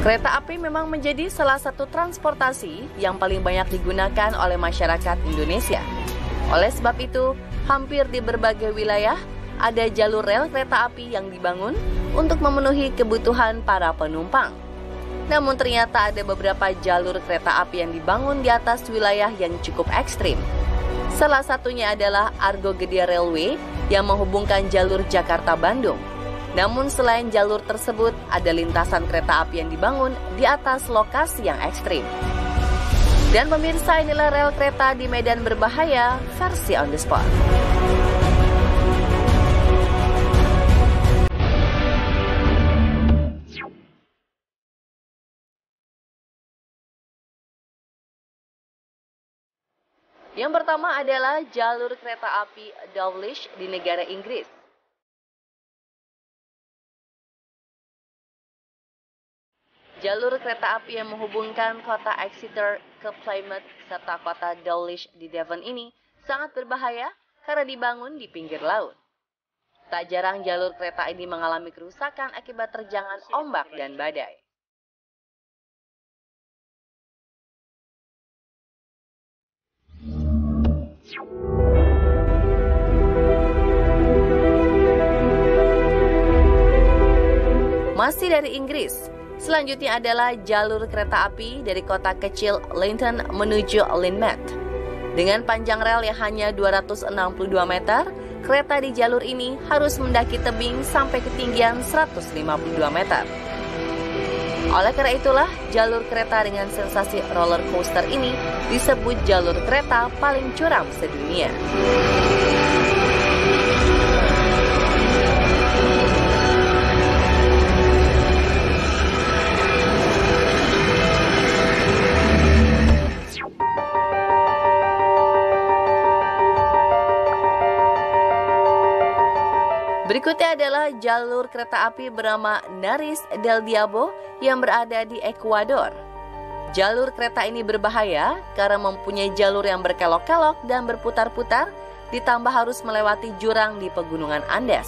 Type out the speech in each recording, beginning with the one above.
Kereta api memang menjadi salah satu transportasi yang paling banyak digunakan oleh masyarakat Indonesia. Oleh sebab itu, hampir di berbagai wilayah ada jalur rel kereta api yang dibangun untuk memenuhi kebutuhan para penumpang. Namun ternyata ada beberapa jalur kereta api yang dibangun di atas wilayah yang cukup ekstrim. Salah satunya adalah Argo Gede Railway yang menghubungkan jalur Jakarta-Bandung. Namun selain jalur tersebut, ada lintasan kereta api yang dibangun di atas lokasi yang ekstrim. Dan pemirsa, inilah rel kereta di medan berbahaya versi on the spot. Yang pertama adalah jalur kereta api Dawlish di negara Inggris. Jalur kereta api yang menghubungkan kota Exeter ke Plymouth serta kota Dawlish di Devon ini sangat berbahaya karena dibangun di pinggir laut. Tak jarang jalur kereta ini mengalami kerusakan akibat terjangan ombak dan badai. Masih dari Inggris, selanjutnya adalah jalur kereta api dari kota kecil Linton menuju Lynmouth. Dengan panjang rel yang hanya 262 meter, kereta di jalur ini harus mendaki tebing sampai ketinggian 152 meter. Oleh karena itulah, jalur kereta dengan sensasi roller coaster ini disebut jalur kereta paling curam sedunia. Berikutnya adalah jalur kereta api bernama Naris del Diabo yang berada di Ekuador. Jalur kereta ini berbahaya karena mempunyai jalur yang berkelok-kelok dan berputar-putar, ditambah harus melewati jurang di pegunungan Andes.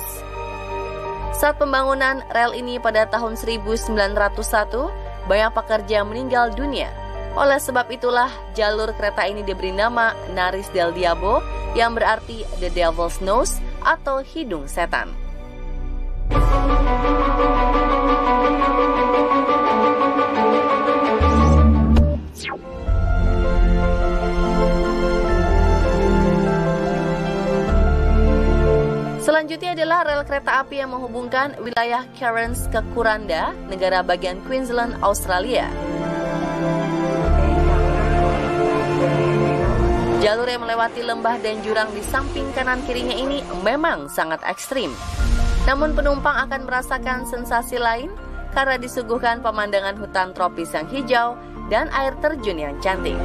Saat pembangunan rel ini pada tahun 1901, banyak pekerja meninggal dunia. Oleh sebab itulah, jalur kereta ini diberi nama Naris del Diabo yang berarti The Devil's Nose atau hidung setan. Selanjutnya adalah rel kereta api yang menghubungkan wilayah Cairns ke Kuranda, negara bagian Queensland, Australia. Jalur yang melewati lembah dan jurang di samping kanan kirinya ini memang sangat ekstrim. Namun penumpang akan merasakan sensasi lain karena disuguhkan pemandangan hutan tropis yang hijau dan air terjun yang cantik.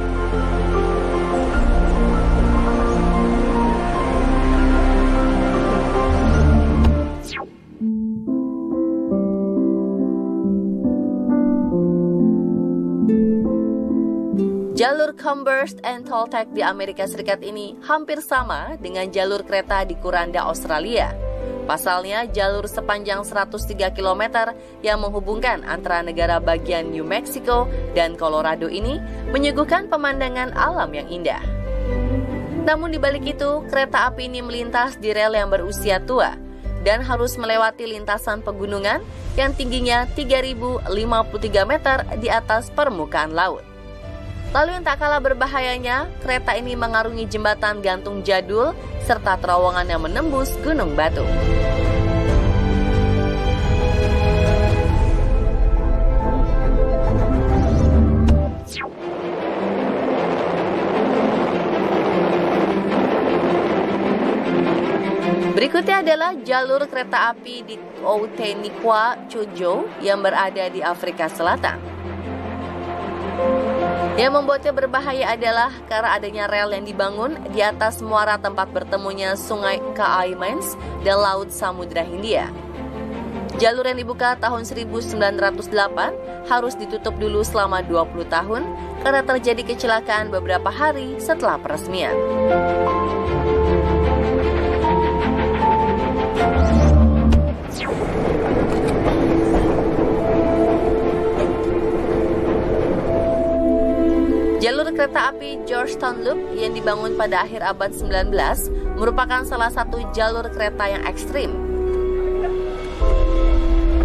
Jalur Comburst and Toltec di Amerika Serikat ini hampir sama dengan jalur kereta di Kuranda, Australia. Pasalnya, jalur sepanjang 103 km yang menghubungkan antara negara bagian New Mexico dan Colorado ini menyuguhkan pemandangan alam yang indah. Namun di balik itu, kereta api ini melintas di rel yang berusia tua dan harus melewati lintasan pegunungan yang tingginya 3.053 meter di atas permukaan laut. Lalu yang tak kalah berbahayanya, kereta ini mengarungi jembatan gantung jadul serta terowongan yang menembus Gunung Batu. Berikutnya adalah jalur kereta api di Outeniqua, Chojo yang berada di Afrika Selatan. Yang membuatnya berbahaya adalah karena adanya rel yang dibangun di atas muara tempat bertemunya Sungai Kaaimans dan Laut Samudra Hindia. Jalur yang dibuka tahun 1908 harus ditutup dulu selama 20 tahun karena terjadi kecelakaan beberapa hari setelah peresmian. Jalur kereta api Georgetown Loop yang dibangun pada akhir abad 19 merupakan salah satu jalur kereta yang ekstrim.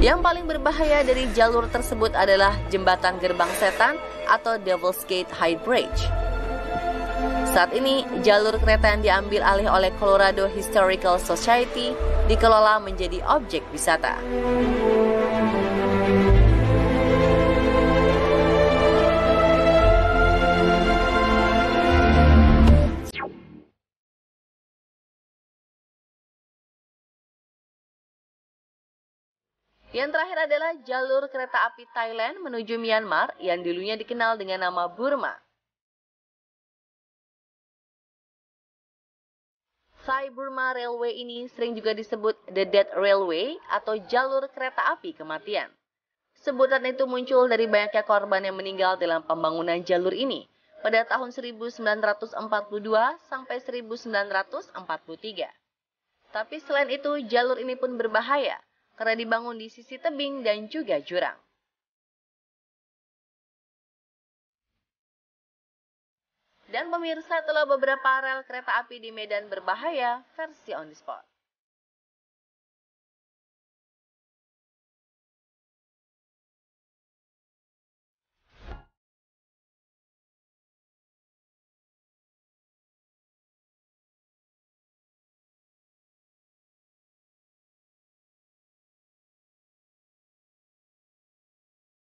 Yang paling berbahaya dari jalur tersebut adalah jembatan gerbang setan atau Devil's Gate High Bridge. Saat ini, jalur kereta yang diambil alih oleh Colorado Historical Society dikelola menjadi objek wisata. Yang terakhir adalah jalur kereta api Thailand menuju Myanmar yang dulunya dikenal dengan nama Burma. Thai Burma Railway ini sering juga disebut The Death Railway atau jalur kereta api kematian. Sebutan itu muncul dari banyaknya korban yang meninggal dalam pembangunan jalur ini pada tahun 1942 sampai 1943. Tapi selain itu, jalur ini pun berbahaya karena dibangun di sisi tebing dan juga jurang. Dan pemirsa, itulah beberapa rel kereta api di Medan berbahaya versi On The Spot.